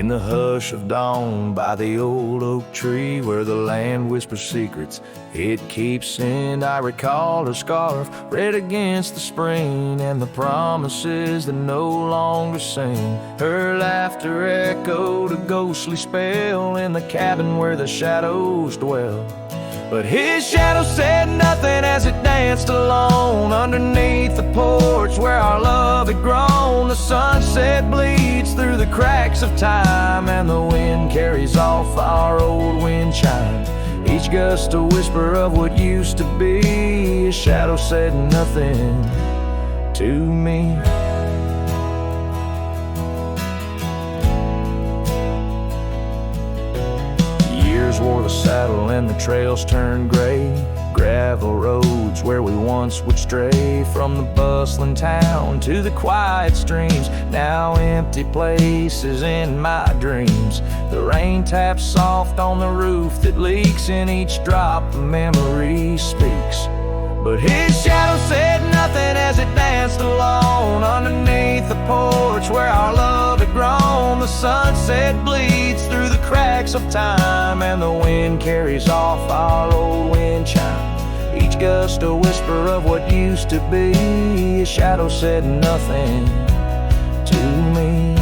In the hush of dawn by the old oak tree where the land whispers secrets it keeps in, I recall her scarf red against the spring and the promises that no longer sing. Her laughter echoed a ghostly spell in the cabin where the shadows dwell. But his shadow said nothing as it danced alone underneath the porch where our love had grown. The sunset bleeds through the cracks of time and the wind carries off our old wind chime. Each gust a whisper of what used to be. His shadow said nothing to me. Years wore the saddle and the trails turned gray. Gravel roads where we once would stray, from the bustling town to the quiet streams, now empty places in my dreams. The rain taps soft on the roof that leaks, in each drop the memory speaks. But his shadow said nothing as it danced alone underneath the porch where our love had grown. The sunset bleeds through the cracks of time and the wind carries off our old wind chime. Each gust a whisper of what used to be. His shadow said nothing to me.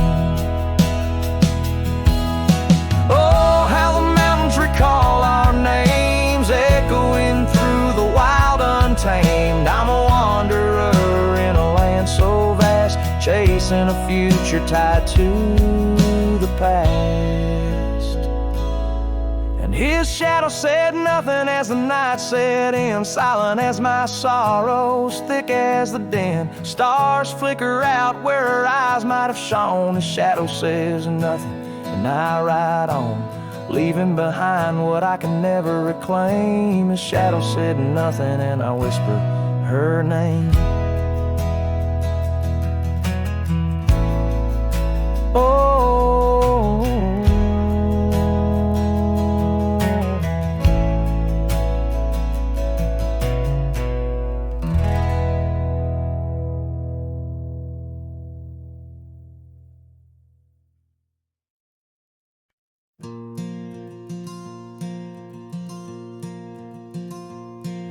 Oh, how the mountains recall our names, echoing through the wild untamed. I'm a wanderer in a land so vast, chasing a future tied to the past. And his shadow said nothing as the night set in, silent as my sorrows, thick as the din. Stars flicker out where her eyes might have shone. His shadow says nothing and I ride on, leaving behind what I can never reclaim. His shadow said nothing and I whispered her name. Oh,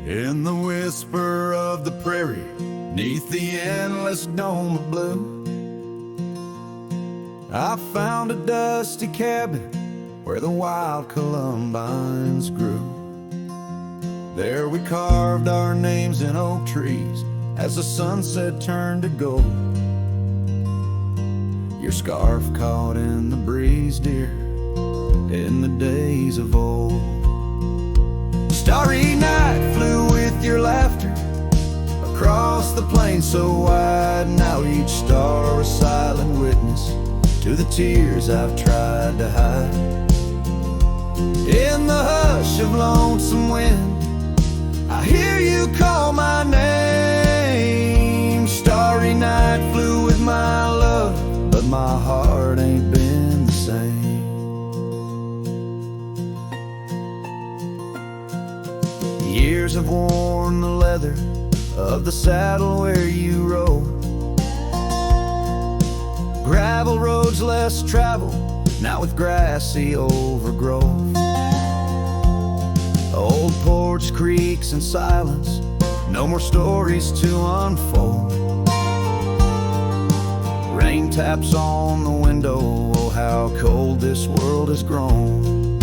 in the whisper of the prairie, neath the endless dome of blue, I found a dusty cabin where the wild columbines grew. There we carved our names in oak trees as the sunset turned to gold. Your scarf caught in the breeze, dear, in the days of old. Starry night flew with your laughter across the plain so wide. Now each star a silent witness to the tears I've tried to hide. In the hush of lonesome wind, I hear you call my name. Starry night flew with my love, but my heart ain't been the same. Years have worn the leather of the saddle where you rode. Gravel roads less traveled, now with grassy overgrowth. Old porch creaks in silence, no more stories to unfold. Rain taps on the window, oh how cold this world has grown.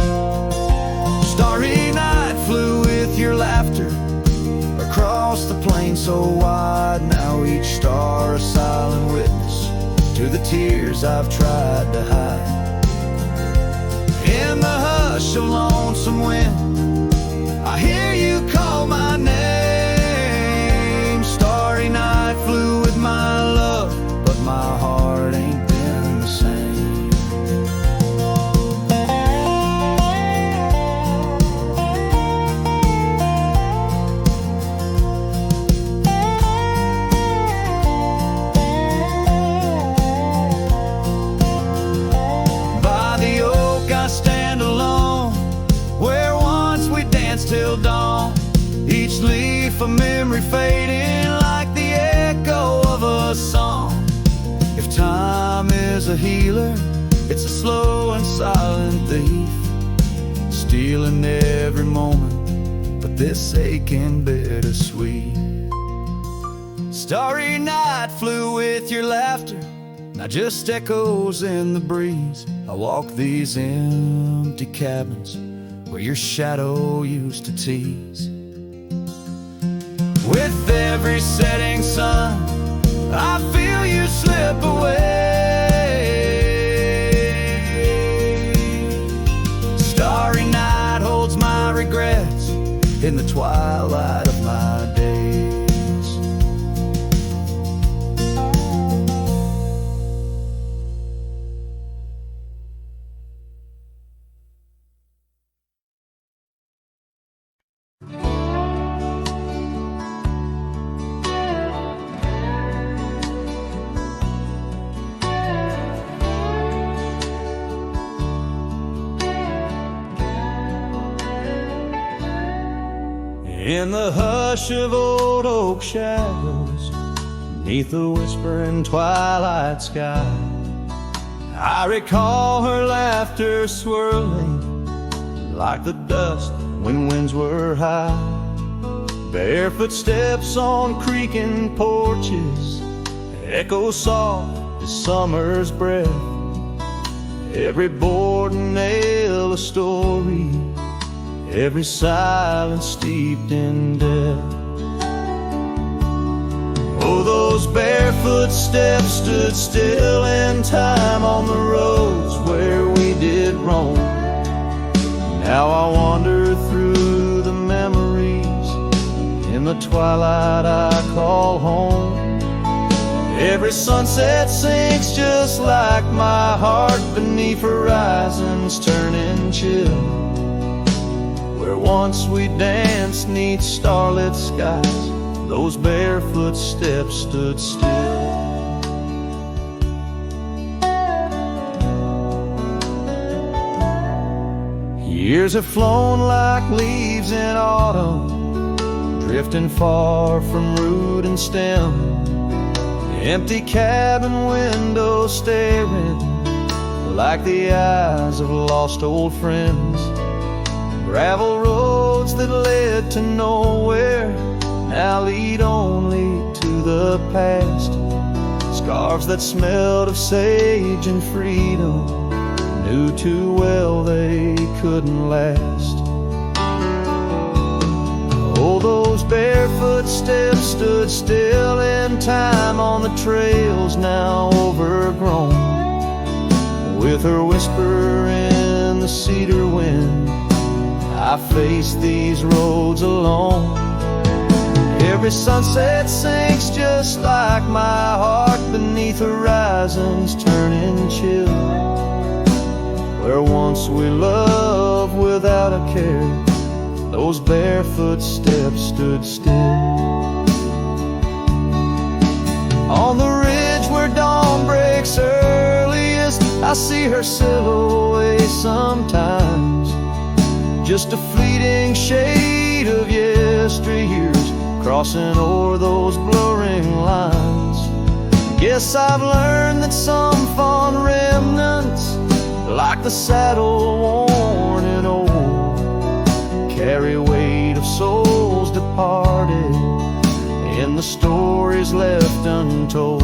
Starry night flew with your laughter across the plain so wide. Now each star a silent witness to the tears I've tried to hide. In the hush of lonesome wind, I hear you call my name. Starry night flew with my love, but my heart ain't been the same. Till dawn, each leaf a memory fading like the echo of a song. If time is a healer, it's a slow and silent thief, stealing every moment, but this aching bittersweet. Starry night flew with your laughter, now just echoes in the breeze. I walk these empty cabins where your shadow used to tease. With every setting sun, I feel you slip away. Starry night holds my regrets in the twilight of my days. In the hush of old oak shadows, neath the whispering twilight sky, I recall her laughter swirling like the dust when winds were high. Barefoot steps on creaking porches echo soft as summer's breath. Every board and nail a story, every silence steeped in death. Oh, those barefoot steps stood still in time on the roads where we did roam. Now I wander through the memories in the twilight I call home. Every sunset sinks just like my heart beneath horizons turning chill. Where once we danced neath starlit skies, those barefoot steps stood still. Years have flown like leaves in autumn, drifting far from root and stem. Empty cabin windows staring like the eyes of lost old friends. Gravel roads that led to nowhere now lead only to the past. Scarves that smelled of sage and freedom knew too well they couldn't last. Oh, those barefoot steps stood still in time on the trails now overgrown. With her whisper in the cedar wind, I face these roads alone. Every sunset sinks just like my heart beneath horizons turning chill. Where once we loved without a care, those barefoot steps stood still. On the ridge where dawn breaks earliest, I see her silhouette sometimes. Just a fleeting shade of yesteryears crossing o'er those blurring lines. Guess I've learned that some fond remnants, like the saddle worn and old, carry weight of souls departed in the stories left untold.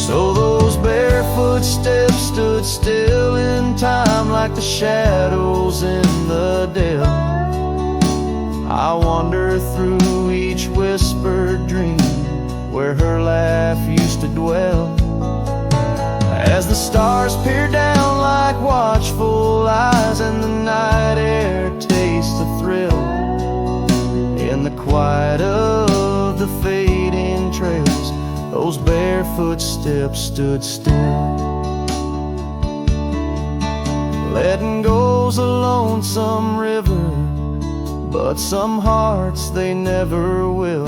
So those barefoot steps stood still in time like the shadows in the dell. I wander through each whispered dream where her laugh used to dwell. As the stars peer down like watchful eyes and the night air tastes the thrill, in the quiet of the fading trails, those barefoot steps stood still. Letting go's a lonesome river, but some hearts they never will.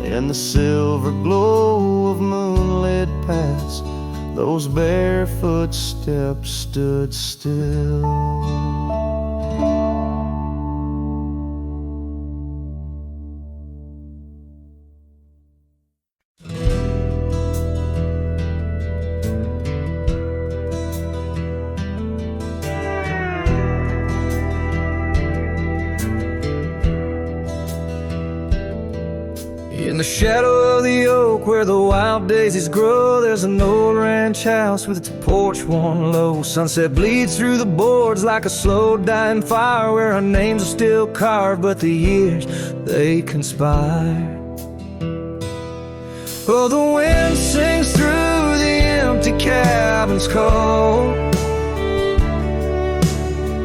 In the silver glow of moonlit paths, those barefoot steps stood still. the shadow of the oak where the wild daisies grow, there's an old ranch house with its porch worn low. Sunset bleeds through the boards like a slow dying fire, where our names are still carved but the years, they conspire. Oh, the wind sings through the empty cabin's call,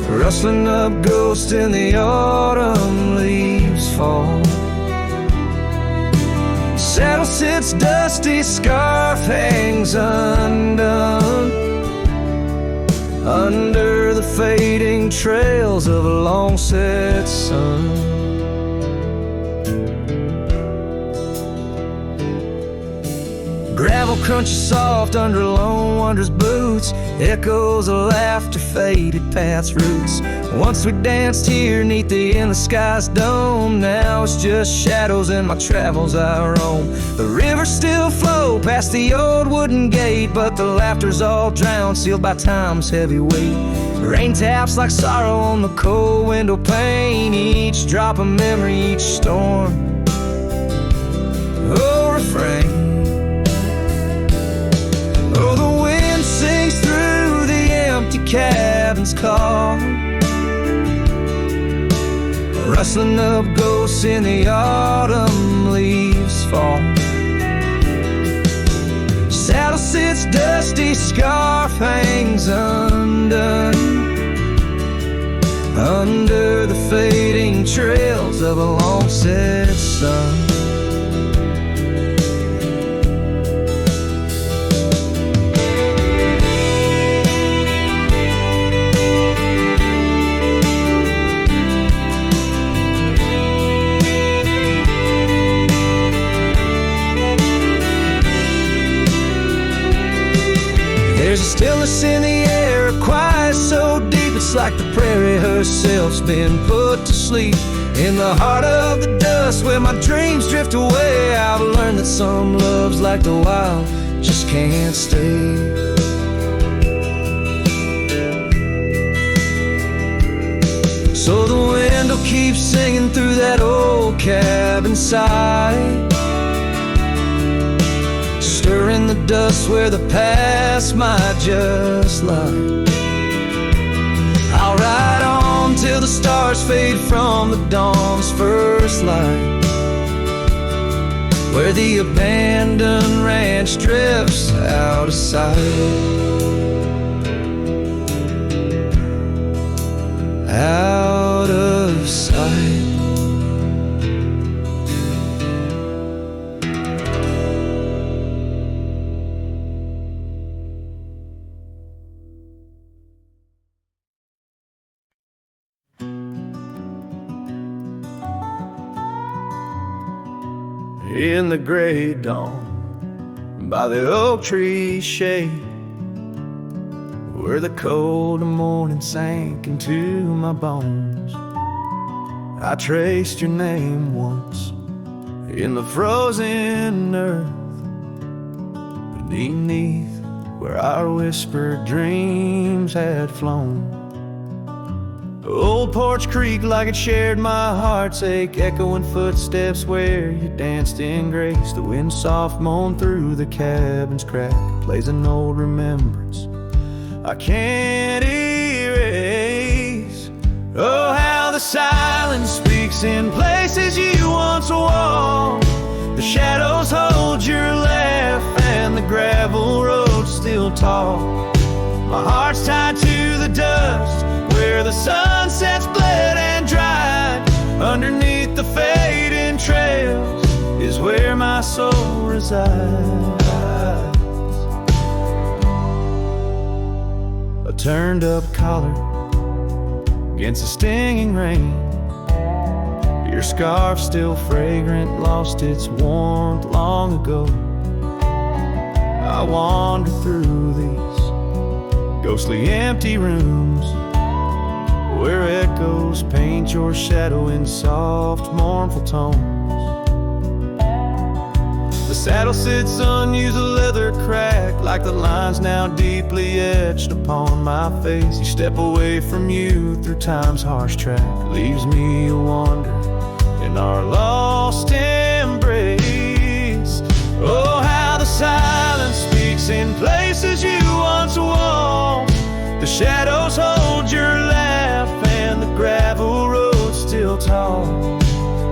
rustling up ghosts in the autumn leaves fall. Saddle sits dusty, scarf hangs undone, under the fading trails of a long set sun. Gravel crunches soft under lone wanderer's boots, echoes of laughter faded past roots. Once we danced here neath the endless sky's dome, now it's just shadows in my travels I roam. The rivers still flow past the old wooden gate, but the laughter's all drowned, sealed by time's heavy weight. Rain taps like sorrow on the cold window pane, each drop a memory, each storm. Oh, refrain. Oh, the wind sings through the empty cabin's call, rustling up ghosts in the autumn leaves fall. Saddle sits dusty, scarf hangs undone, under the fading trails of a long set sun. There's a stillness in the air, a quiet so deep it's like the prairie herself's been put to sleep. In the heart of the dust where my dreams drift away, I've learned that some loves like the wild just can't stay. So the wind will keep singing through that old cabin side, stirring the dust where the past might just lie. I'll ride on till the stars fade from the dawn's first light, where the abandoned ranch drifts out of sight. Out of sight. In the gray dawn, by the oak tree shade, where the cold morning sank into my bones, I traced your name once in the frozen earth, beneath where our whispered dreams had flown. Old Porch Creek like it shared my heart's ache, echoing footsteps where you danced in grace. The wind soft moaned through the cabin's crack, plays an old remembrance I can't erase. Oh, how the silence speaks in places you once walked. The shadows hold your laugh and the gravel roads still talk. My heart's tied to the dust where the sunsets bled and dried. Underneath the fading trails is where my soul resides. A turned up collar against the stinging rain, your scarf still fragrant, lost its warmth long ago. I wander through these ghostly empty rooms where echoes paint your shadow in soft, mournful tones. The saddle sits unused, a leather crack, like the lines now deeply etched upon my face. You step away from you through time's harsh track, leaves me a wander in our lost embrace. Oh, how the silence speaks in places you once walked. The shadows hold your laugh and the gravel road still tall.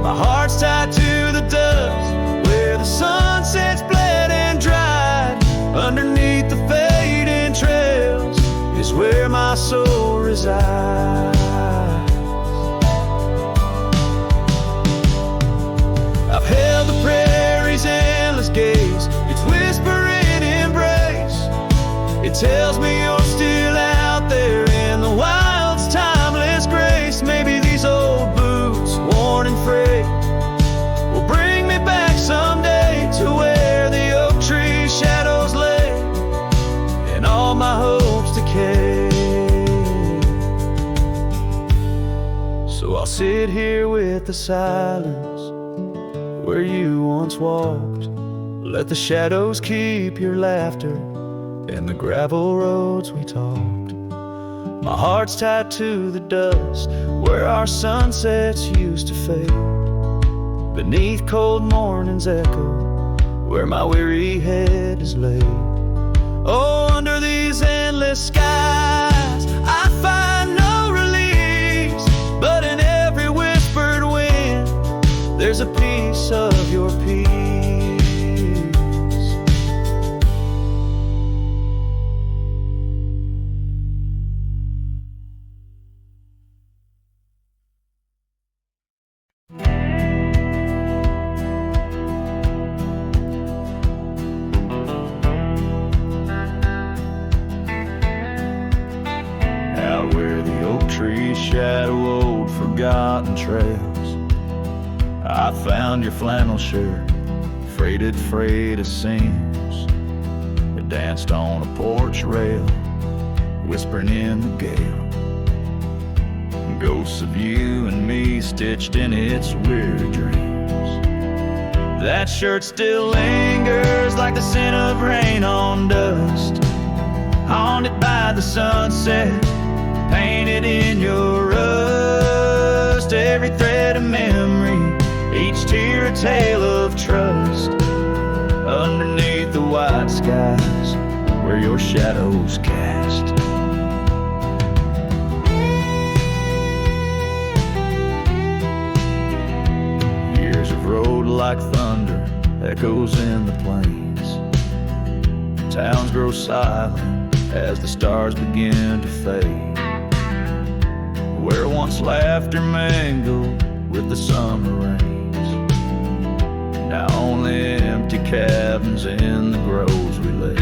My heart's tied to the dust where the sunset's bled and dried. Underneath the fading trails is where my soul resides. I've held the prairie's endless gaze, its whispering embrace. It tells me you're still out there in the wild's timeless grace. Maybe these old boots, worn and frayed, will bring me back someday to where the oak tree shadows lay and all my hopes decay. So I'll sit here with the silence where you once walked. Let the shadows keep your laughter and the gravel roads we talked. My heart's tied to the dust where our sunsets used to fade. Beneath cold morning's echo where my weary head is laid. Oh, under these endless skies I find no release, but in every whispered wind there's a piece of your peace. Out where the oak trees shadow old forgotten trails, I found your flannel shirt, freighted freight of seams. It danced on a porch rail, whispering in the gale. Ghosts of you and me stitched in its weird dreams. That shirt still lingers like the scent of rain on dust, haunted by the sunset, painted in your rust. Every thread of memory, each tear a tale of trust. Underneath the white skies where your shadows cast. Years of road like thunder echoes in the plains. Towns grow silent as the stars begin to fade. Where once laughter mingled with the summer rains, now only empty cabins in the groves we lay.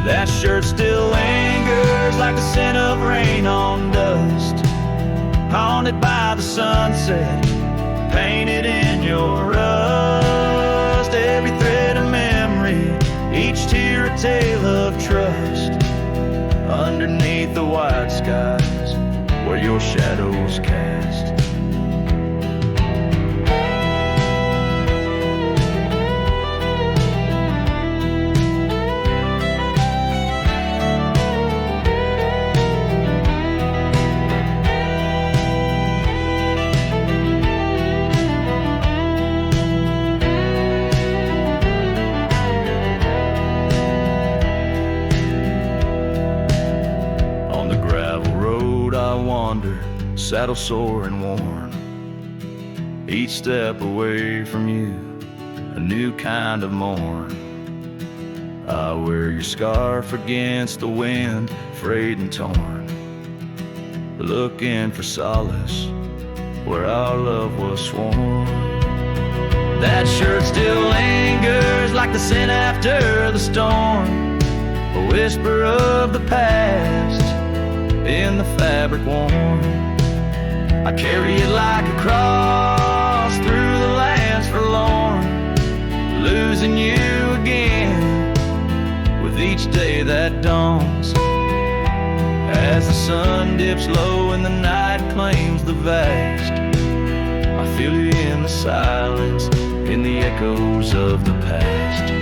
That shirt still lingers like the scent of rain on dust, haunted by the sunset, painted in your rust. Every thread of memory, each tear a tale of trust. Underneath the white skies where your shadows cast. Saddle sore and worn, each step away from you a new kind of morn. I wear your scarf against the wind, frayed and torn, looking for solace where our love was sworn. That shirt still lingers like the scent after the storm, a whisper of the past in the fabric worn. I carry it like a cross through the lands forlorn, losing you again with each day that dawns. As the sun dips low and the night claims the vast, I feel you in the silence, in the echoes of the past.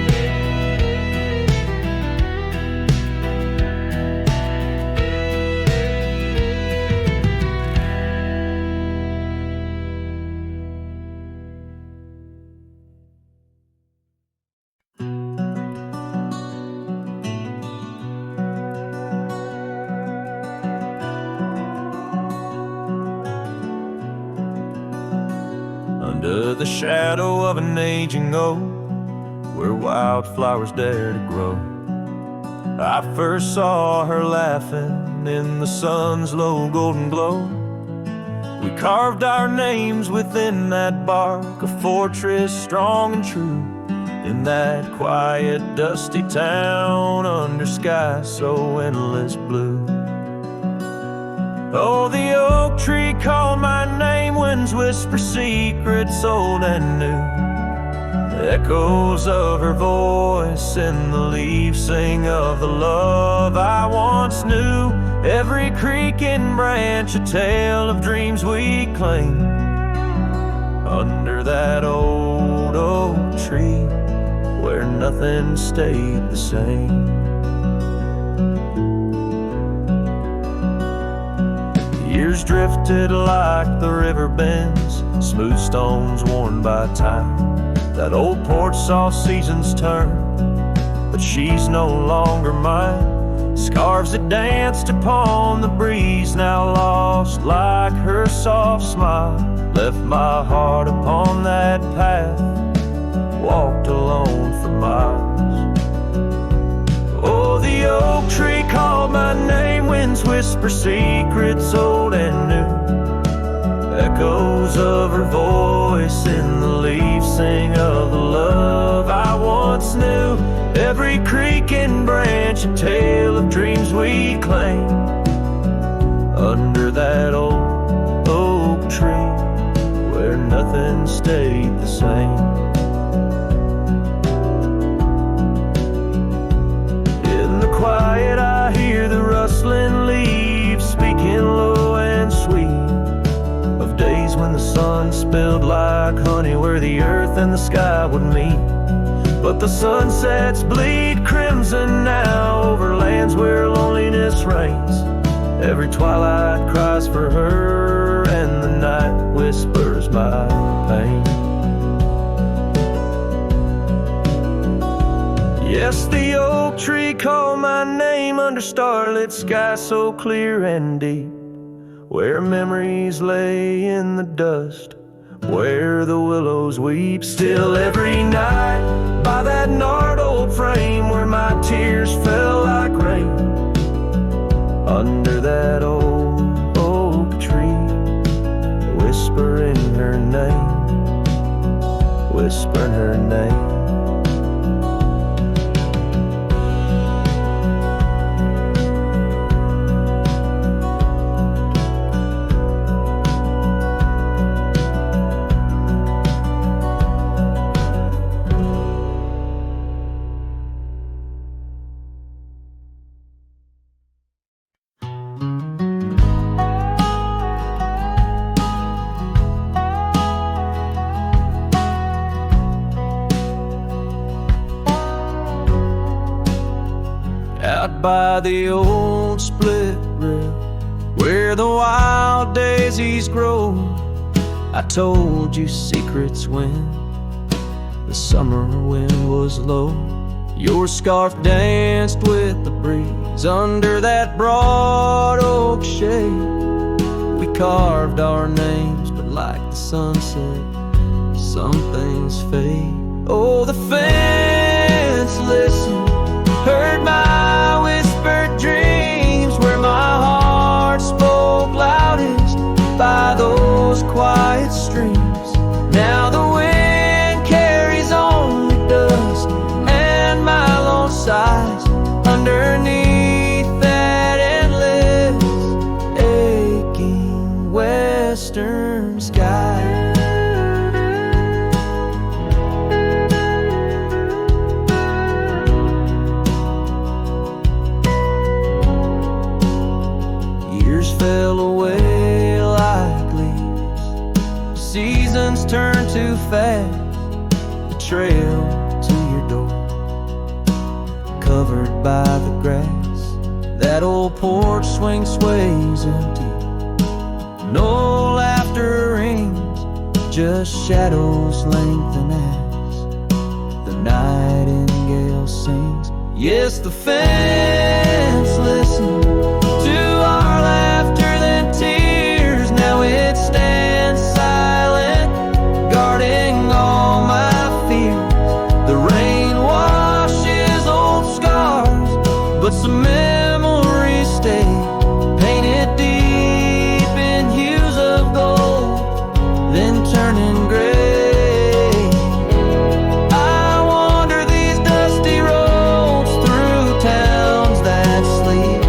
under the shadow of an aging oak, where wildflowers dare to grow. I first saw her laughing in the sun's low golden glow. We carved our names within that bark, a fortress strong and true, in that quiet, dusty town under skies so endless blue. Oh, the oak tree called my name, winds whisper secrets old and new. Echoes of her voice in the leaves sing of the love I once knew. Every creaking branch a tale of dreams we claim, under that old oak tree where nothing stayed the same. Years drifted like the river bends, smooth stones worn by time. That old porch saw seasons turn, but she's no longer mine. Scarves that danced upon the breeze, now lost like her soft smile, left my heart upon that path, walked alone for miles. Oh, the oak tree called my name, winds whisper secrets old and new. Echoes of her voice in the leaves sing of the love I once knew. Every creaking branch a tale of dreams we claim, under that old oak tree where nothing stayed the same. In the quiet I hear the rustling leaves speaking low and sweet, of days when the sun spilled like honey where the earth and the sky would meet. But the sunsets bleed crimson now over lands where loneliness reigns. Every twilight cries for her and the night whispers my pain. Yes, the oak tree called my name under starlit sky so clear and deep, where memories lay in the dust, where the willows weep. Still every night by that gnarled old frame where my tears fell like rain, under that old oak tree, whispering her name, whispering her name. Out by the old split rail where the wild daisies grow, I told you secrets when the summer wind was low. Your scarf danced with the breeze under that broad oak shade. We carved our names, but like the sunset, some things fade. Oh, the fence listened, heard my whispered dreams, where my heart spoke loudest by those quiet streams. Now the wind carries only dust and my lone sighs underneath that endless aching western sky. Fell away like leaves, seasons turn too fast. The trail to your door, covered by the grass. That old porch swing sways empty, no laughter rings, just shadows lengthen as the nightingale sings. Yes, the fence listens to our laughter than tears. Now it stands silent, guarding stay, painted deep in hues of gold, then turning gray. I wander these dusty roads through towns that sleep,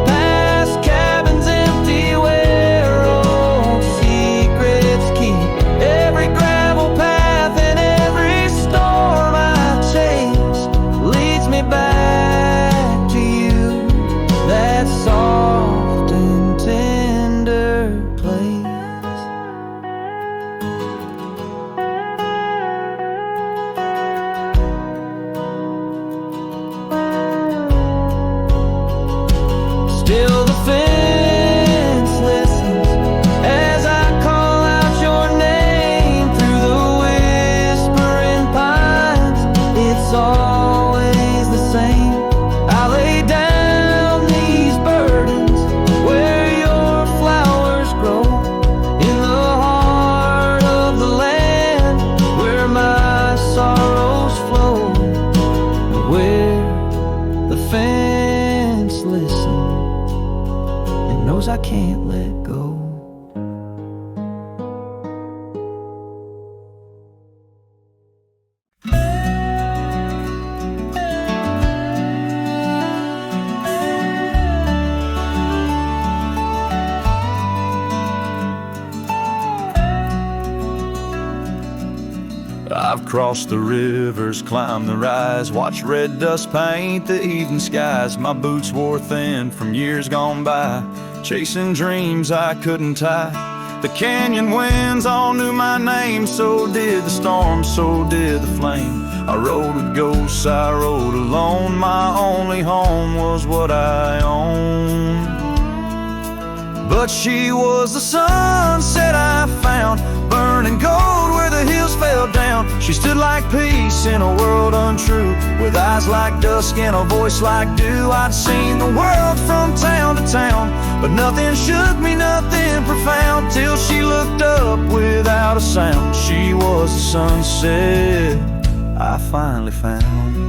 past cabins empty where old secrets keep. Every gravel path and every storm I chase leads me back to you, that soft and tender place. Still the fence listens as I call out your name through the whispering pines. It's always the same. I lay down these burdens where your flowers grow, in the heart of the land where my sorrows flow, where the fence listens and knows I can't let go. I've crossed the rivers, climbed the rise, watched red dust paint the evening skies. My boots wore thin from years gone by, chasing dreams I couldn't tie. The canyon winds all knew my name, so did the storm, so did the flame. I rode with ghosts, I rode alone, my only home was what I owned. But she was the sunset I found, burning gold where the hills fell down. She stood like peace in a world untrue, with eyes like dusk and a voice like dew. I'd seen the world from town to town, but nothing shook me, nothing profound, till she looked up without a sound. She was the sunset I finally found.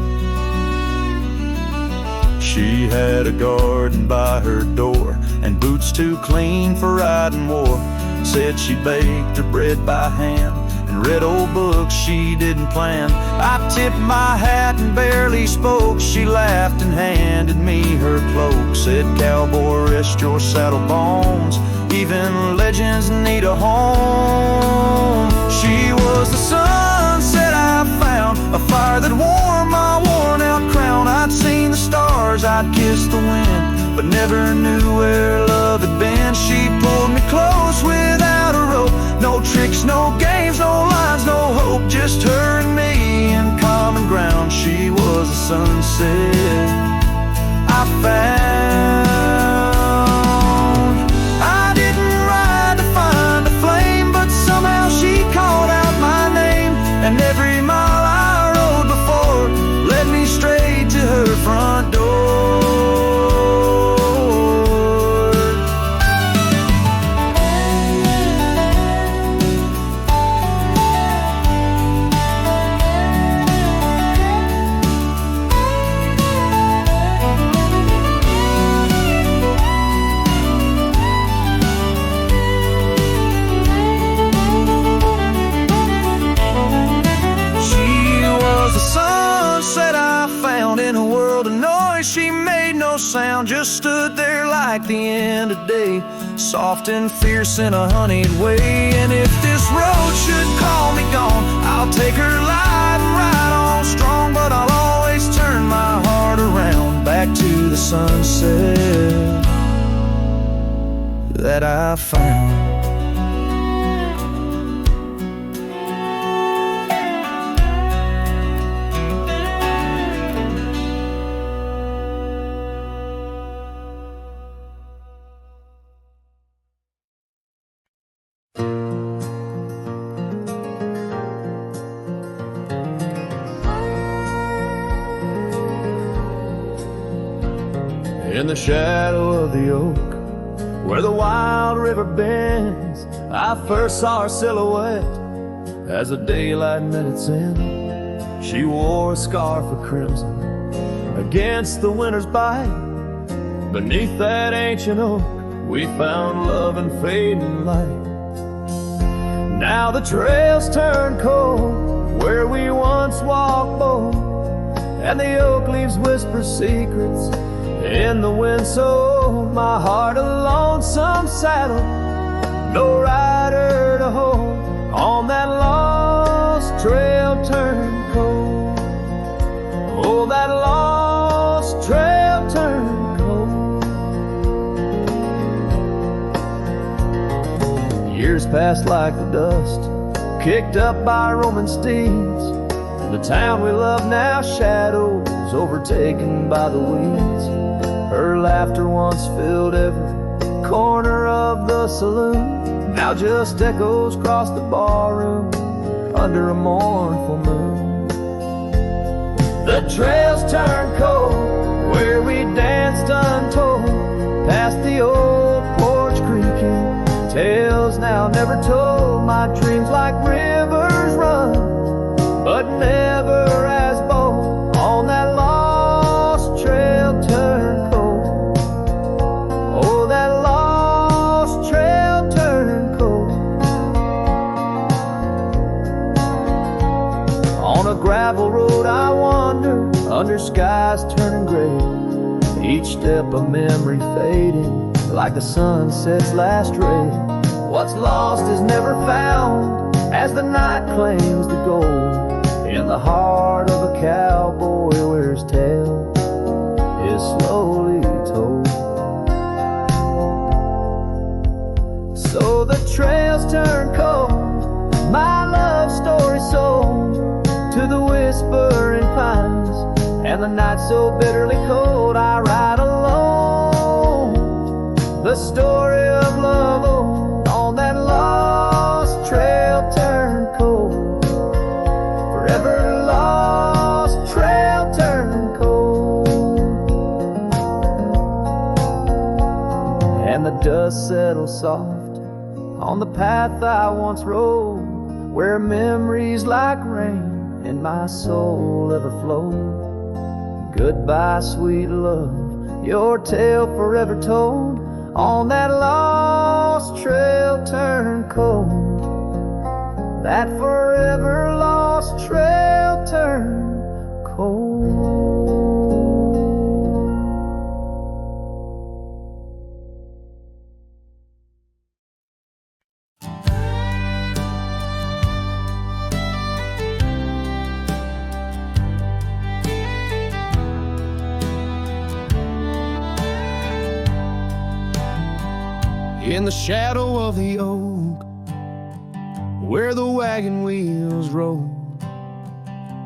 She had a garden by her door, and boots too clean for riding war. Said she baked her bread by hand, and read old books she didn't plan. I tipped my hat and barely spoke. She laughed and handed me her cloak. Said, cowboy, rest your saddle bones, even legends need a home. She was the sunset I found, a fire that warmed my worn out crown. I'd seen the stars, I'd kissed the wind, but never knew where love had been. She pulled me close without a rope, no tricks, no games, no lines, no hope, just her and me in common ground. She was the sunset I found. I didn't ride to find a flame, but somehow she called out my name, and every mile I rode before led me straight to her front door. In a world of noise, she made no sound, just stood there like the end of day, soft and fierce in a honeyed way. And if this road should call me gone, I'll take her light and ride on strong, but I'll always turn my heart around back to the sunset that I found. In the shadow of the oak, where the wild river bends, I first saw her silhouette as the daylight met its end. She wore a scarf of crimson against the winter's bite, Beneath that ancient oak, we found love and fading light. Now the trails turn cold, where we once walked bold, and the oak leaves whisper secrets in the wind. So my heart a lonesome saddle, no rider to hold, on that lost trail turned cold. Oh, that lost trail turned cold. Years passed like the dust, kicked up by Roman steeds. The town we love now shadows, overtaken by the weeds. Her laughter once filled every corner of the saloon, now just echoes across the barroom under a mournful moon. The trails turn cold, where we danced untold, past the old porch creaking, tales now never told. My dreams like rivers run, but never as bold, on that lost trail turned cold. Oh, that lost trail turned cold. On a gravel road I wander, under skies turning gray, each step a memory fading, like the sunset's last ray. What's lost is never found, as the night claims the gold. In the heart of a cowboy where his tale is slowly told. So the trails turn cold, my love story sold to the whispering pines, and the night so bitterly cold. I ride alone, the story of love old, on that lost trail turned cold. Forever lost trail turned cold. And the dust settles soft on the path I once rode, where memories like rain in my soul ever flowed. Goodbye, sweet love, your tale forever told, on that lost trail turned cold. That forever lost trail turned cold. In the shadow of the oak, where the wagon wheels roll,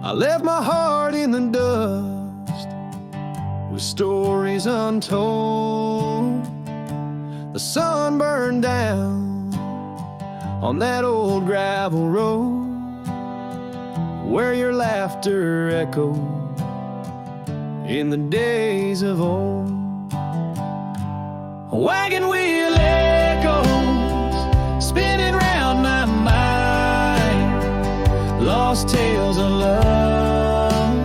I left my heart in the dust, with stories untold. The sun burned down on that old gravel road, where your laughter echoed in the days of old. A wagon wheel echoes, spinning round my mind, lost tales of love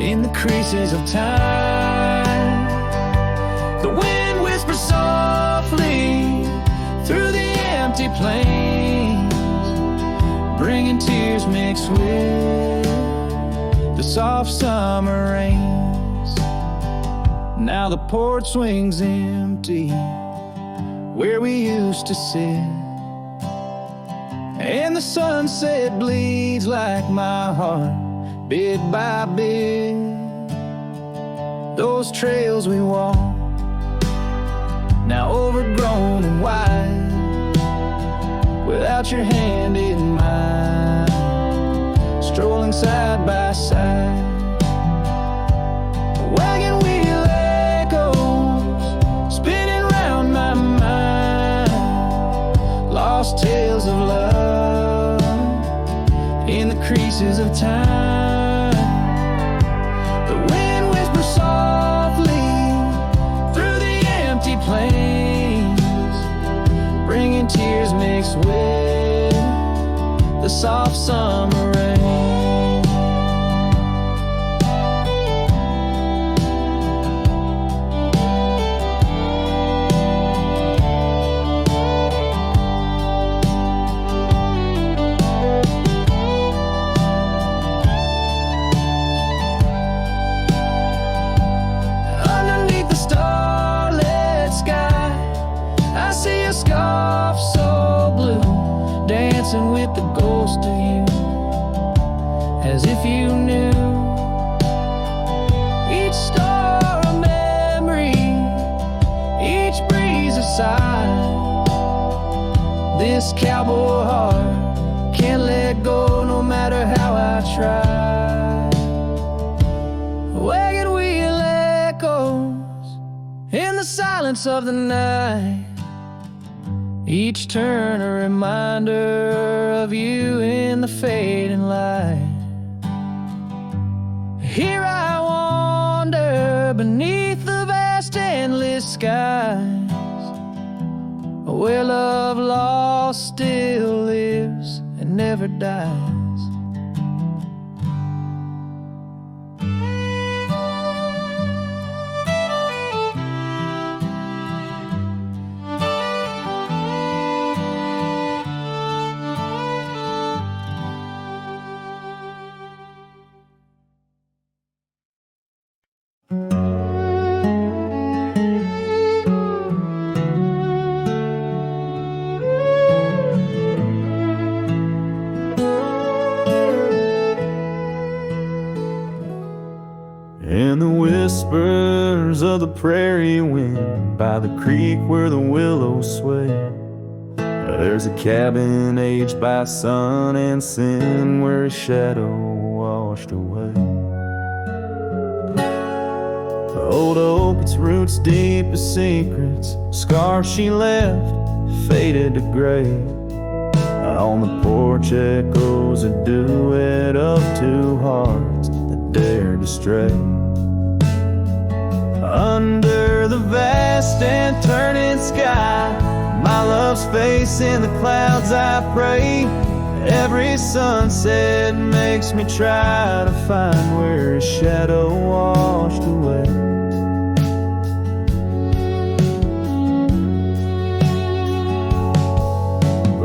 in the creases of time. The wind whispers softly through the empty plains, bringing tears mixed with the soft summer rains. Now the porch swings empty, where we used to sit, and the sunset bleeds like my heart, bit by bit. Those trails we walk, now overgrown and wide, without your hand in mine, strolling side by side. A wagon wheel echoes, spinning round my mind, lost tales of love in the creases of time. The wind whispers softly through the empty plains, bringing tears mixed with the soft summer rain. in the silence of the night, each turn a reminder of you in the fading light. Here I wander beneath the vast endless skies, where love lost still lives and never dies. And the whispers of the prairie wind by the creek where the willows sway, there's a cabin aged by sun and sin where a shadow washed away. The old oak, its roots deep as secrets, scars she left faded to gray. On the porch echoes a duet of two hearts that dared to stray. Under the vast and turning sky, my love's face in the clouds I pray. Every sunset makes me try to find where his shadow washed away.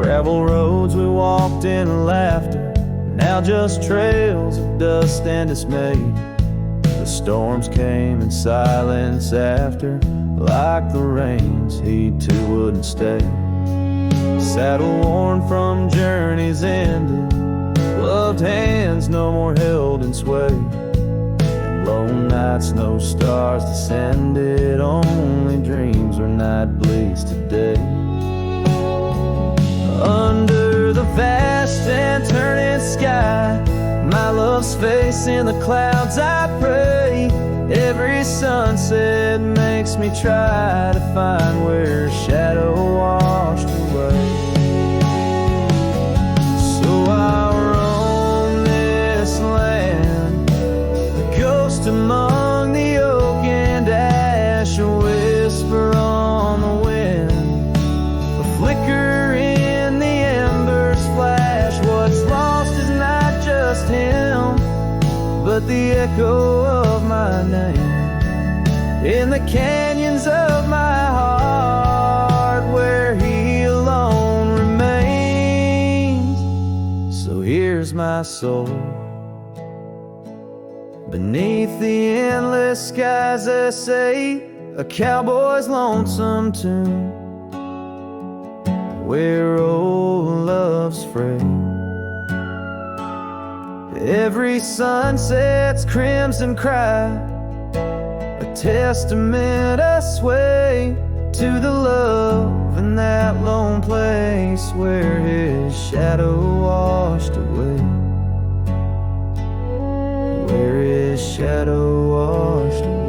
Gravel roads we walked in laughter, now just trails of dust and dismay. The storms came in silence after, like the rains, he too wouldn't stay. Saddle worn from journeys ended, gloved hands no more held in sway. And lone nights, no stars descended, only dreams where night bleeds today. Under the vast and turning sky, my love's face in the clouds I pray. Every sunset makes me try to find where a shadow washed away. So I roam this land, a ghost among the oak and ash, a whisper on the wind, a flicker in the embers flash. What's lost is not just him, but the echo of my name in the canyons of my heart, where he alone remains. So here's my soul beneath the endless skies, they say, a cowboy's lonesome tune, where old love's frayed. Every sunset's crimson cry, a testament I sway to the love in that lone place where his shadow washed away. Where his shadow washed away.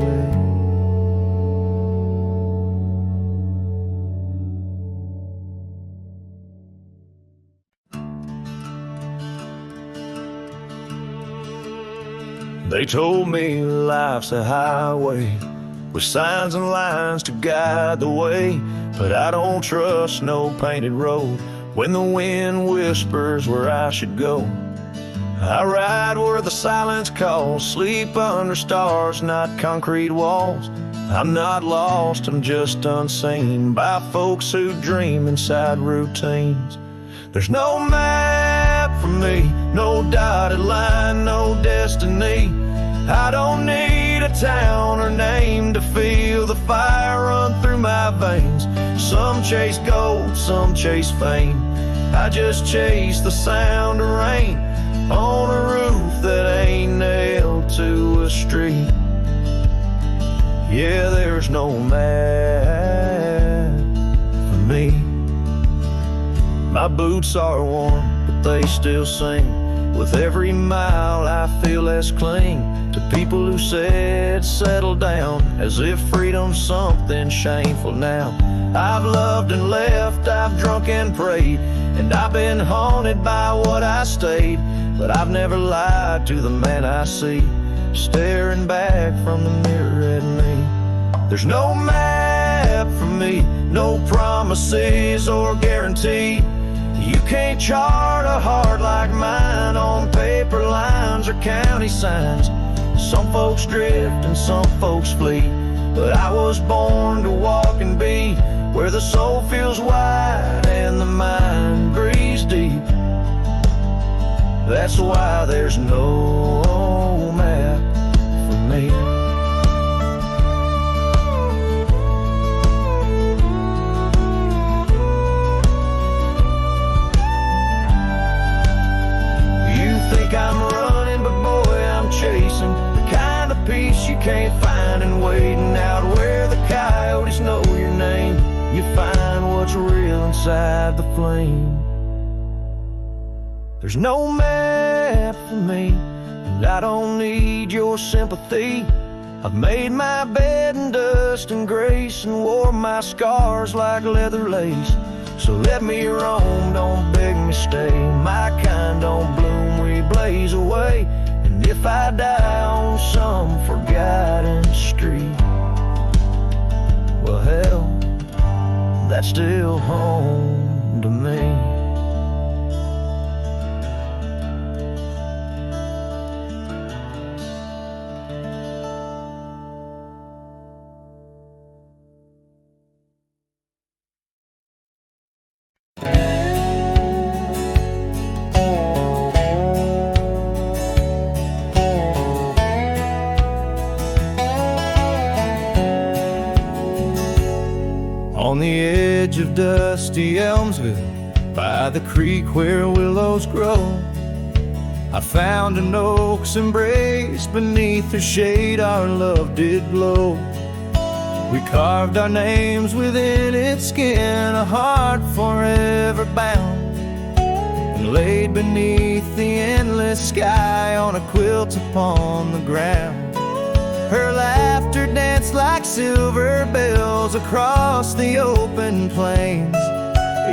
They told me life's a highway with signs and lines to guide the way, but I don't trust no painted road when the wind whispers where I should go. I ride where the silence calls, sleep under stars, not concrete walls. I'm not lost, I'm just unseen by folks who dream inside routines. There's no map for me, no dotted line, no destiny. I don't need a town or name to feel the fire run through my veins. Some chase gold, some chase fame. I just chase the sound of rain on a roof that ain't nailed to a street. Yeah, there's no map for me. My boots are worn, but they still sing. With every mile I feel less cling to People who said settle down, as if freedom's something shameful now. I've loved and left, I've drunk and prayed, and I've been haunted by what I stayed. But I've never lied to the man I see, staring back from the mirror at me. There's no map for me, no promises or guarantee. You can't chart a heart like mine on paper lines or county signs. Some folks drift and some folks flee, but I was born to walk and be where the soul feels wide and the mind breathes deep. That's why there's no map for me. You think I'm running, but boy, I'm chasing the kind of peace you can't find and waiting out where the coyotes know your name. You find what's real inside the flame. There's no map for me, and I don't need your sympathy. I've made my bed in dust and grace and wore my scars like leather lace. So let me roam, don't beg me stay. My kind don't bloom, we blaze away. And if I die on some forgotten street, well hell, that's still home to me. On the edge of dusty Elmsville, by the creek where willows grow, I found an oak's embrace. Beneath the shade our love did glow. We carved our names within its skin, a heart forever bound, and laid beneath the endless sky on a quilt upon the ground. Her laughter danced like silver bells across the open plains,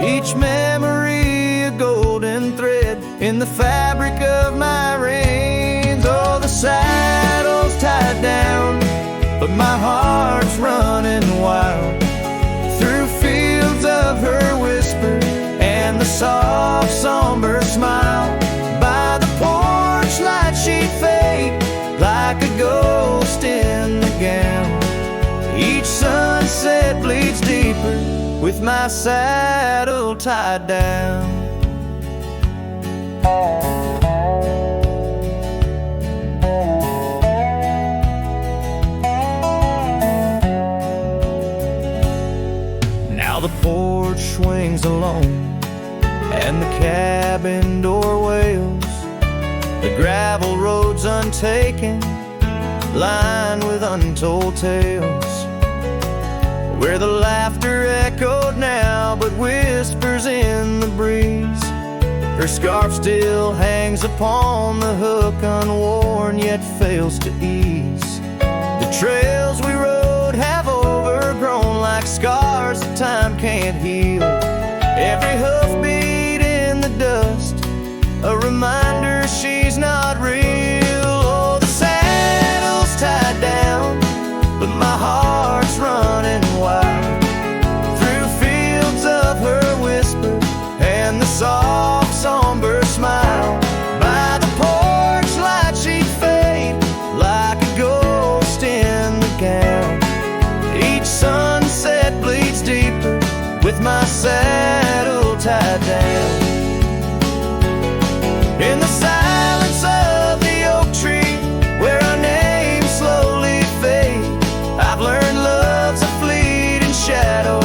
each memory a golden thread in the fabric of my reins. Oh, the saddle's tied down, but my heart's running wild through fields of her whisper and the soft somber smile. By the porch light she'd fade like a ghost in the gown. Each sunset bleeds deeper with my saddle tied down. Now the porch swings alone and the cabin door wails. The gravel road's untaken, lined with untold tales, where the laughter echoed now but whispers in the breeze. Her scarf still hangs upon the hook, unworn yet fails to ease. The trails we rode have overgrown like scars that time can't heal. Every hoofbeat in the dust, a reminder she's not real. Oh, the saddle's tied down, but my heart's running wild through fields of her whisper and the soft somber smile. By the porch light she'd fade like a ghost in the gown. Each sunset bleeds deeper with my saddle tied down. In the silence of the oak tree, where our names slowly fade, I've learned love's a fleeting shadow.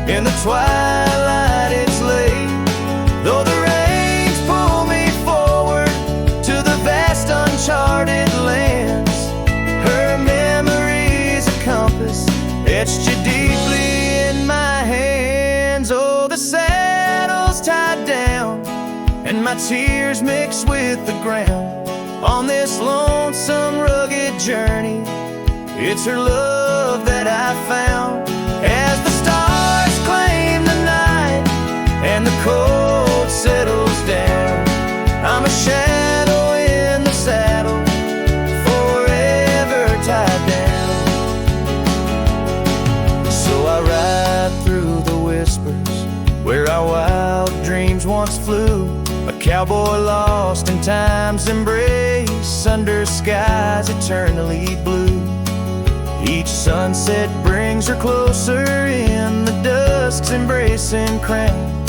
In the twilight it's late, though the rains pull me forward to the vast uncharted lands. Her memory's a compass etched you deeply in my hands. Oh, the saddle's tied down and my tears mix with the ground on this lonesome, rugged journey. It's her love that I found. As the stars claim the night and the cold settles down, I'm a shadow in the saddle, forever tied down. So I ride through the whispers where our wild dreams once flew, a cowboy lost in time's embrace, under skies eternally blue. Each sunset brings her closer in the dusk's embracing crown,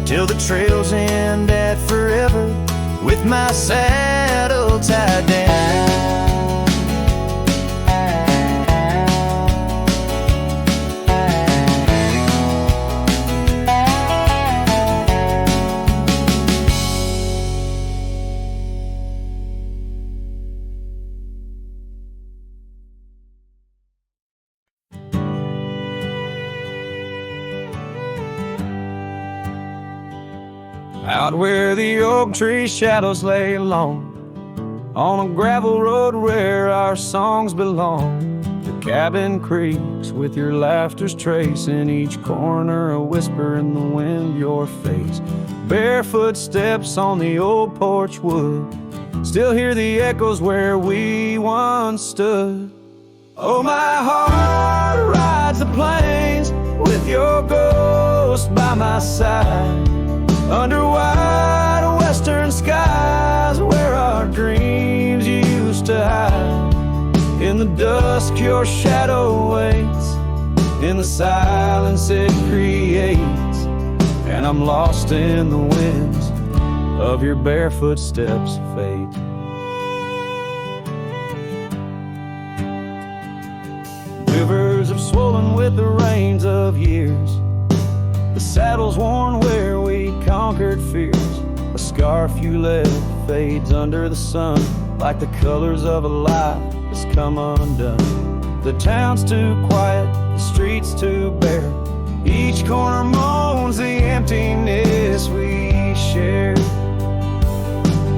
till the trails end at forever with my saddle tied down. Out where the oak tree shadows lay long, on a gravel road where our songs belong. The cabin creaks with your laughter's trace, in each corner a whisper in the wind your face. Barefoot steps on the old porch wood, still hear the echoes where we once stood. Oh, my heart rides the plains with your ghost by my side, under wide western skies where our dreams used to hide. In the dusk your shadow waits, in the silence it creates, and I'm lost in the winds of your barefoot steps' fate. Rivers have swollen with the rains of years, the saddle's worn where we conquered fears. A scarf you left fades under the sun, like the colors of a life that's come undone. The town's too quiet, the street's too bare, each corner moans the emptiness we share.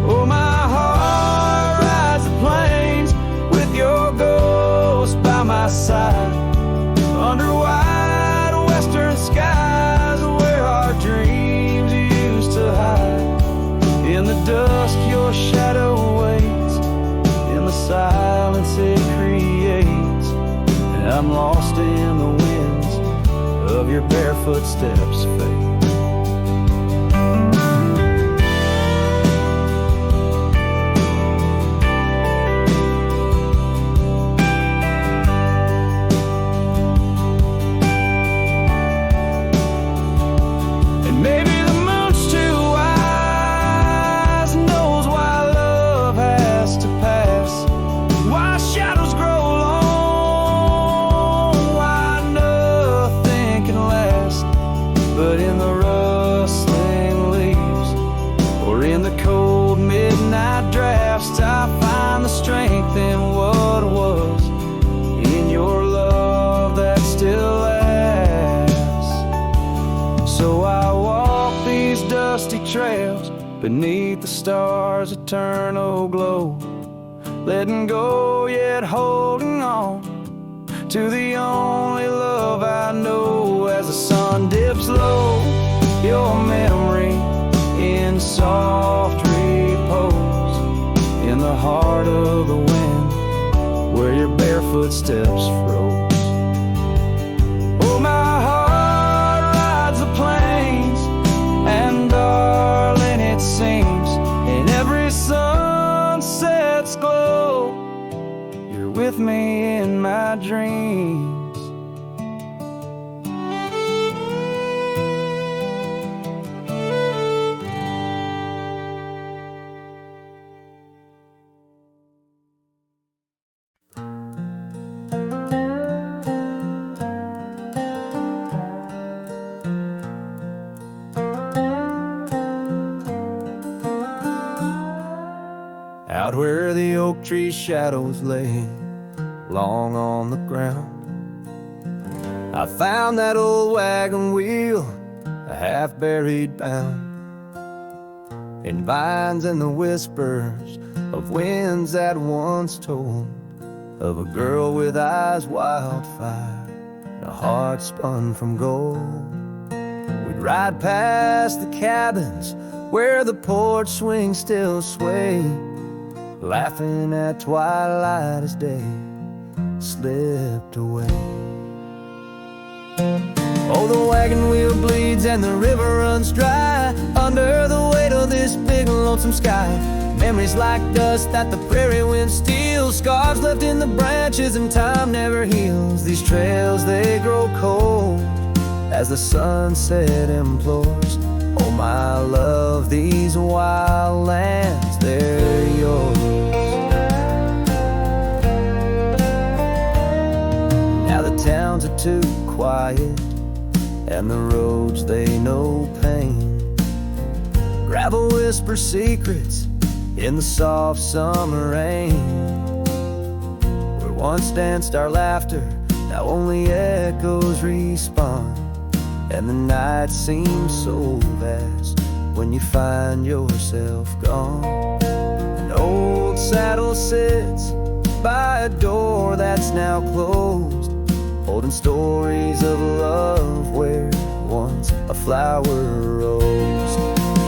Oh, my heart rides the plains with your ghost by my side, under wide western skies where our dreams used to hide. In the dusk your shadow waits, in the silence it creates, and I'm lost in the winds of your barefoot steps' fate. I find the strength in what was, in your love that still lasts. So I walk these dusty trails beneath the stars' eternal glow, letting go yet holding on to the only love I know. As the sun dips low, your memory in soft repose, in the heart of the wind where your barefoot steps froze. Oh, my heart rides the plains, and darling, it seems in every sunset's glow you're with me in my dreams. Out where the oak tree shadows lay long on the ground, I found that old wagon wheel, a half-buried bound, in vines and the whispers of winds that once told of a girl with eyes wildfire and a heart spun from gold. We'd ride past the cabins where the porch swings still sway, laughing at twilight as day slipped away. Oh, the wagon wheel bleeds and the river runs dry under the weight of this big lonesome sky. Memories like dust that the prairie wind steals, scars left in the branches and time never heals. These trails, they grow cold as the sunset implores. Oh, my love, these wild lands, they're yours. Now the towns are too quiet and the roads, they know pain. Gravel whispers secrets in the soft summer rain. Where once danced our laughter, now only echoes respond. And the night seems so vast when you find yourself gone. An old saddle sits by a door that's now closed, holding stories of love where once a flower rose.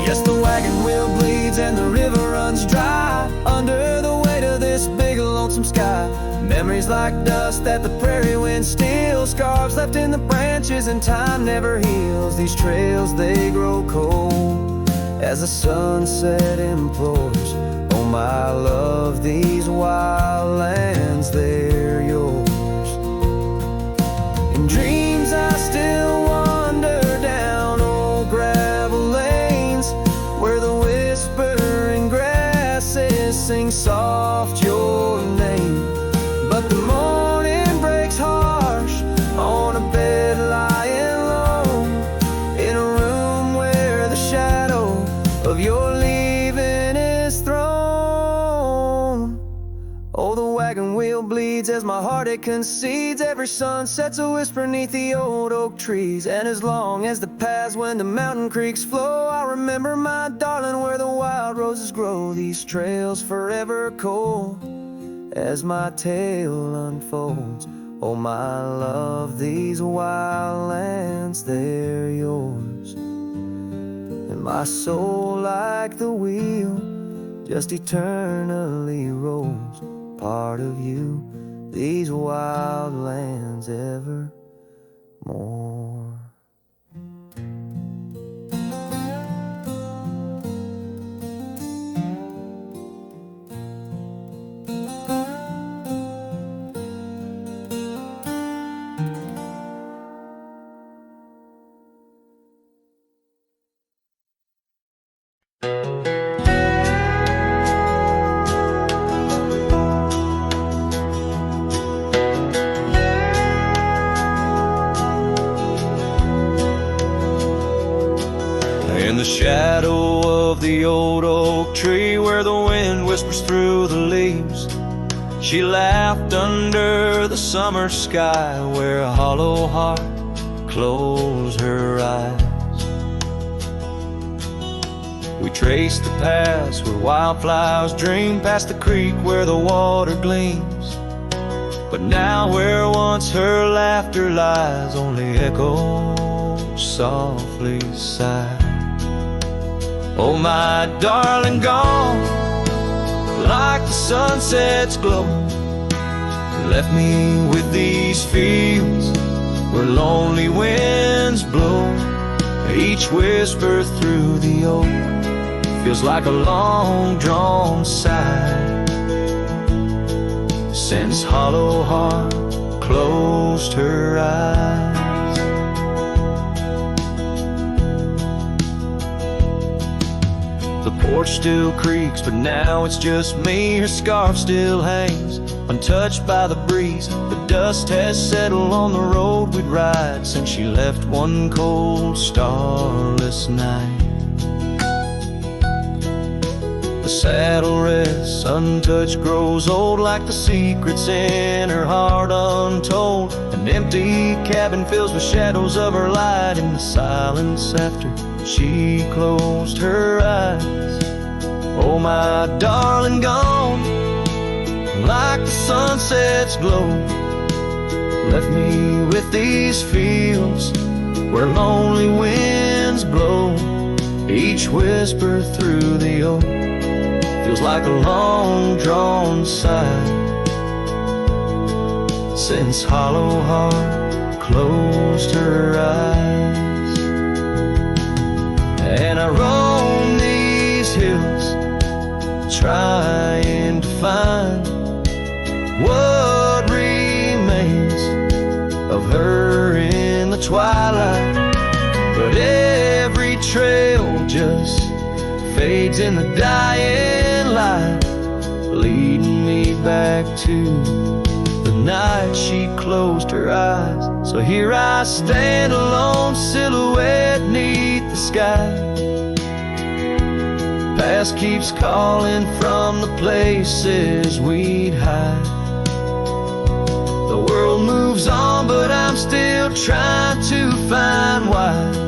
Yes, the wagon wheel bleeds and the river runs dry under the weight of this big lonesome sky. Memories like dust that the prairie wind steals, scars left in the branches and time never heals. These trails, they grow cold as the sunset implores. Oh, my love, these wild lands, they're yours. In dreams I still wander down old gravel lanes where the whispering grasses sing soft your name. But the morning breaks harsh on a bed lying low in a room where the shadow of your leaving is thrown. Oh, the wagon wheel bleeds as my heart it concedes. Every sunset's a whisper neath the old oak trees. And as long as the paths when the mountain creeks flow, I'll remember my darling where the wild roses grow. These trails forever cold as my tale unfolds. Oh, my love, these wild lands, they're yours. And my soul like the wheel just eternally rolls, part of you, these wild lands evermore. In the shadow of the old oak tree where the wind whispers through the leaves, she laughed under the summer sky where a hollow heart closed her eyes. We traced the paths where wildflowers dream, past the creek where the water gleams. But now where once her laughter lies, only echoes softly sigh. Oh, my darling, gone like the sunset's glow, left me with these fields where lonely winds blow. Each whisper through the oak feels like a long-drawn sigh, since hollow heart closed her eyes. The porch still creaks, but now it's just me. Her scarf still hangs, untouched by the breeze. The dust has settled on the road we'd ride since she left one cold, starless night. The saddle rests untouched, grows old like the secrets in her heart untold. An empty cabin fills with shadows of her light in the silence after she closed her eyes. Oh, my darling, gone like the sunset's glow. Left me with these fields where lonely winds blow. Each whisper through the oak feels like a long-drawn sigh. Since Hollow Heart closed her eyes, and I roam these hills trying to find what remains of her in the twilight. But every trail just fades in the dying light, leading me back to the night she closed her eyes. So here I stand, a lone silhouette neath the sky. Past keeps calling from the places we'd hide. The world moves on, but I'm still trying to find why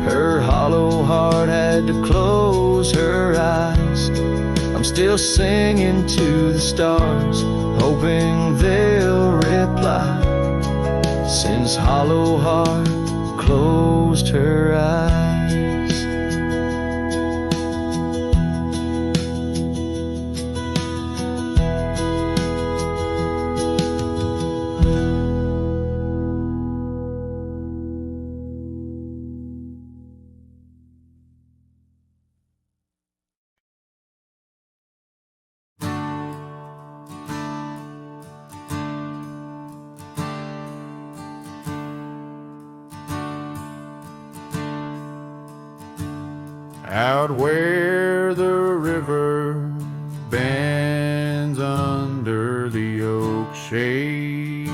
her hollow heart had to close her eyes. I'm still singing to the stars, hoping they'll reply, since Hollow Heart closed her eyes. Out where the river bends under the oak shade,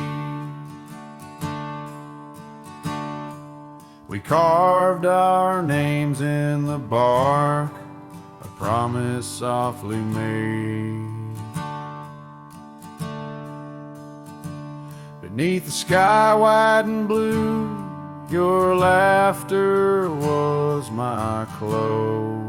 we carved our names in the bark, a promise softly made. Beneath the sky white and blue, your laughter was my clothes.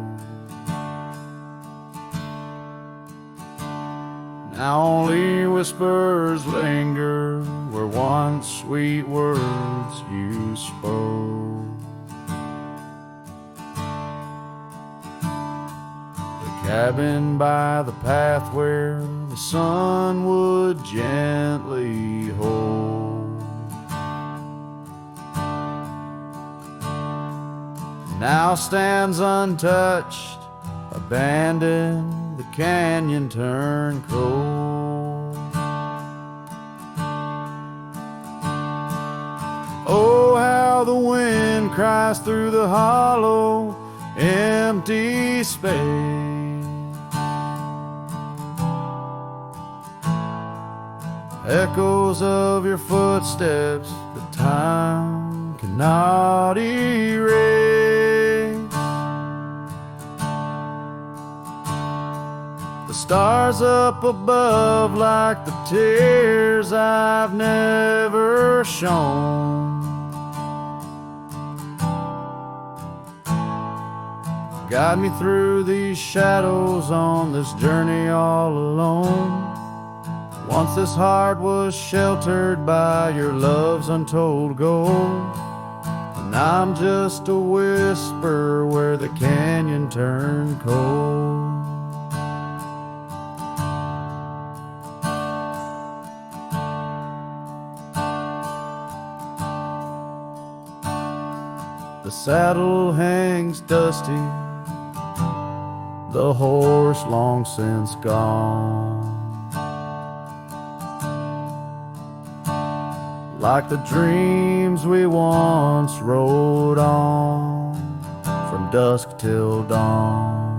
Now only whispers linger where once sweet words you spoke. The cabin by the path where the sun would gently hold now stands untouched, abandoned, the canyon turned cold. Oh, how the wind cries through the hollow, empty space. Echoes of your footsteps that time cannot erase. The stars up above like the tears I've never shown. Guide me through these shadows on this journey all alone. Once this heart was sheltered by your love's untold gold, and I'm just a whisper where the canyon turned cold. The saddle hangs dusty, the horse long since gone. Like the dreams we once rode on from dusk till dawn.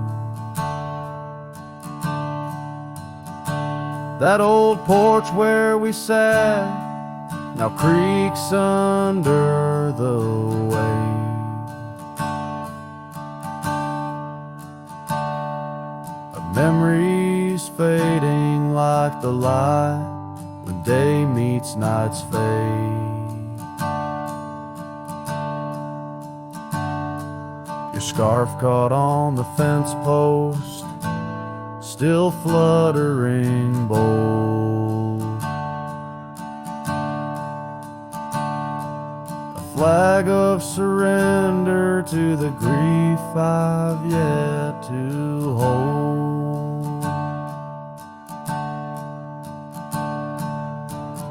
That old porch where we sat now creaks under the weight. Memories fading like the light when day meets night's fade. Your scarf caught on the fence post, still fluttering bold. A flag of surrender to the grief I've yet to hold.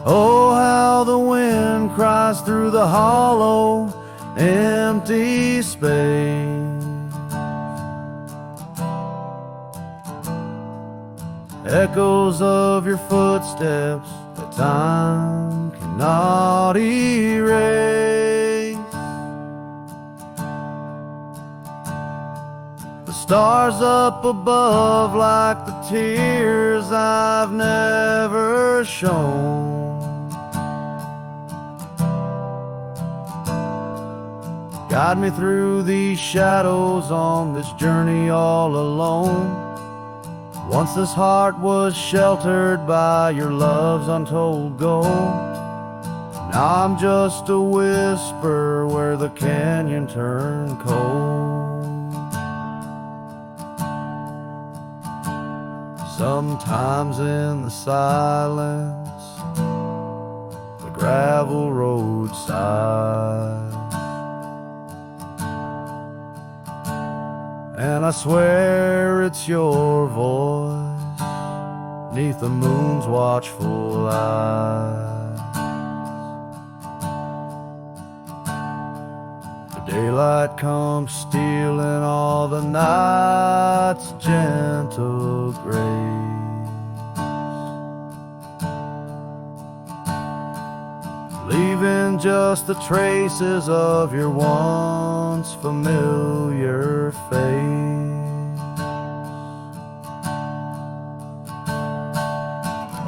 Oh, how the wind cries through the hollow, empty space. Echoes of your footsteps that time cannot erase. The stars up above like the tears I've never shown. Guide me through these shadows on this journey all alone. Once this heart was sheltered by your love's untold gold. Now I'm just a whisper where the canyon turned cold. Sometimes in the silence, the gravel roadside, and I swear it's your voice 'neath the moon's watchful eyes. The daylight comes stealing all the night's gentle grace, leaving just the traces of your once familiar face.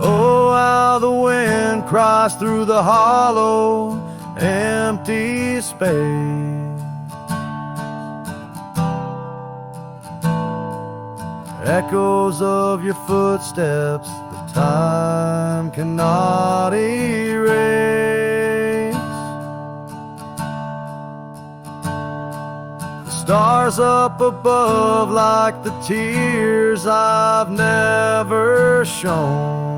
Oh, how the wind cries through the hollow, empty space. Echoes of your footsteps that time cannot erase. The stars up above like the tears I've never shown.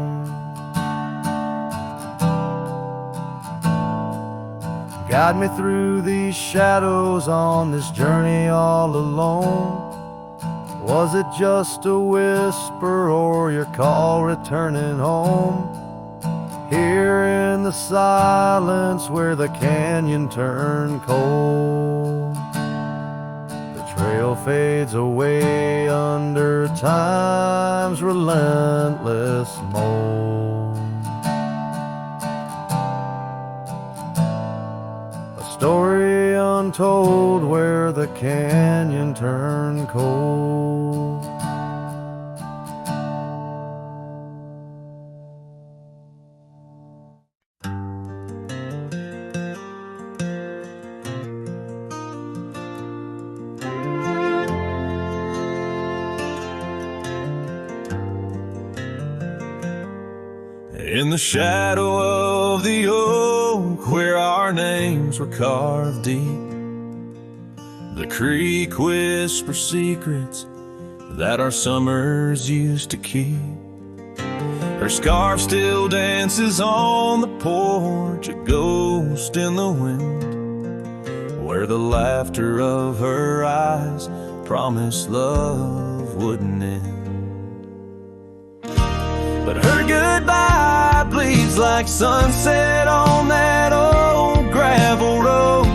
Guide me through these shadows on this journey all alone. Was it just a whisper or your call returning home? Here in the silence where the canyon turned cold, the trail fades away under time's relentless mold. A story untold where the canyon turned cold. In the shadow of the oak where our names were carved deep, the creek whispers secrets that our summers used to keep. Her scarf still dances on the porch, a ghost in the wind, where the laughter of her eyes promised love wouldn't end. But her goodbye bleeds like sunset on that old gravel road,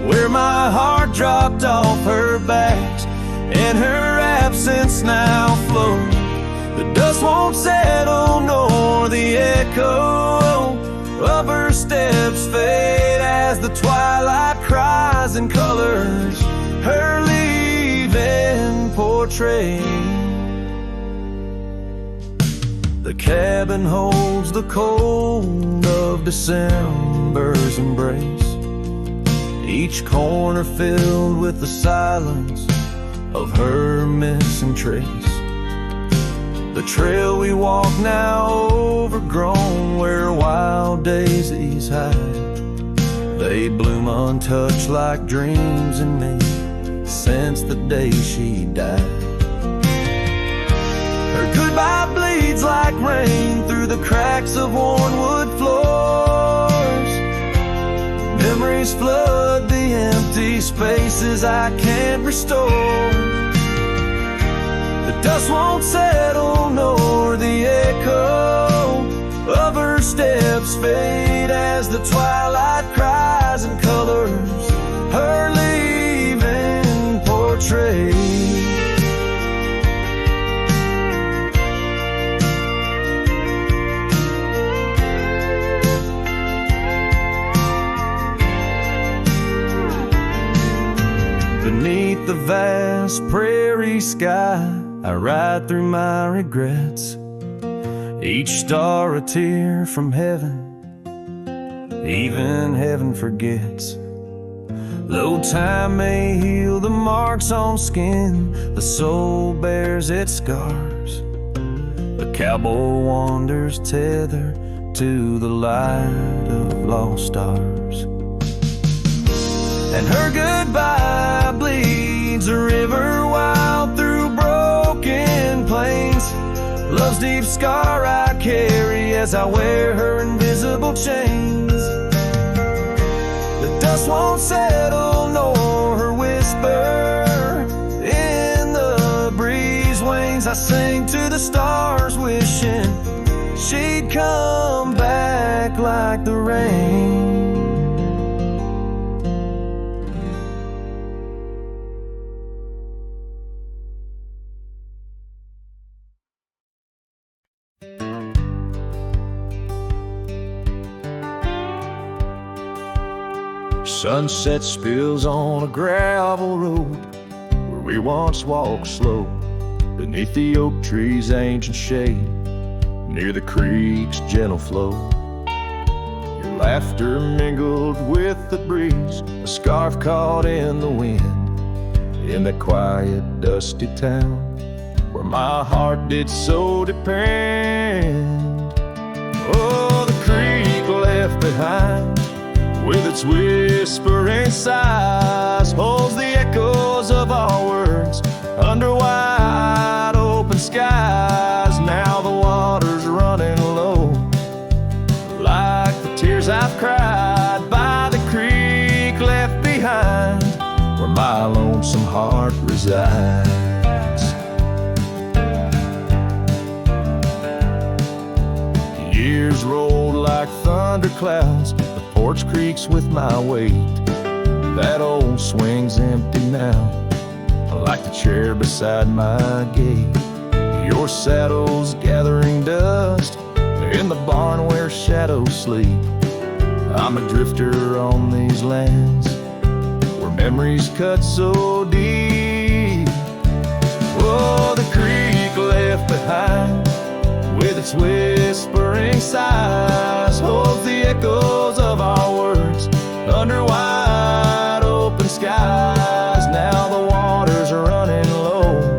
where my heart dropped off her back and her absence now flows. The dust won't settle nor the echo of her steps fade as the twilight cries and colors her leaving portrait. The cabin holds the cold of December's embrace, each corner filled with the silence of her missing trace. The trail we walk now overgrown, where wild daisies hide. They bloom untouched like dreams in me, since the day she died. Her goodbye bleeds like rain through the cracks of worn wood floors. Memories flood the empty spaces I can't restore. The dust won't settle, nor the echo of her steps fade as the twilight cries and colors her leaving portrait. Beneath the vast prairie sky, I ride through my regrets. Each star a tear from heaven, even heaven forgets. Though time may heal the marks on skin, the soul bears its scars. A cowboy wanders tethered to the light of lost stars. And her goodbye bleeds a river wild through broken plains. Love's deep scar I carry as I wear her invisible chains. The dust won't settle, nor her whisper in the breeze wanes. I sing to the stars, wishing she'd come back like the rain. Sunset spills on a gravel road where we once walked slow, beneath the oak trees' ancient shade, near the creek's gentle flow. Your laughter mingled with the breeze, a scarf caught in the wind, in that quiet, dusty town where my heart did so depend. Oh, the creek left behind with its whispering sighs holds the echoes of our words under wide open skies. Now the water's running low, like the tears I've cried by the creek left behind, where my lonesome heart resides. Years rolled like thunder clouds, the porch creaks with my weight. That old swing's empty now, like the chair beside my gate. Your saddle's gathering dust in the barn where shadows sleep. I'm a drifter on these lands where memories cut so deep. Oh, the creek left behind with its whispering sighs holds the echoes of our words under wide open skies. Now the waters are running low,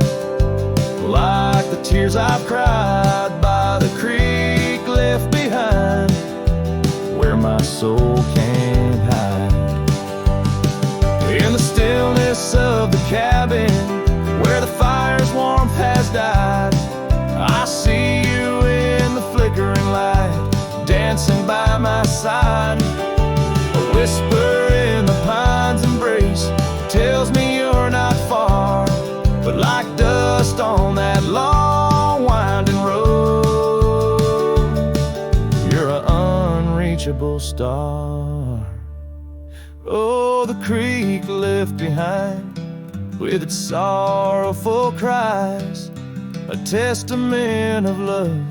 like the tears I've cried by the creek left behind, where my soul can't hide. In the stillness of the cabin where the fire's warmth has died, I see you in the flickering light, dancing by my side. A whisper in the pine's embrace tells me you're not far, but like dust on that long winding road, you're an unreachable star. Oh, the creek left behind with its sorrowful cries, a testament of love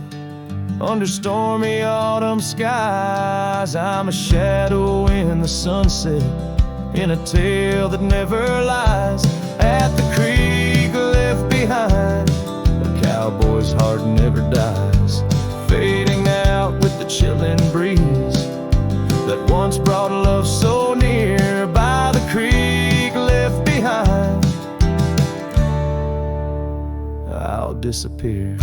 under stormy autumn skies. I'm a shadow in the sunset, in a tale that never lies. At the creek left behind, a cowboy's heart never dies, fading out with the chilling breeze that once brought love so near. By the creek left behind, I'll disappear.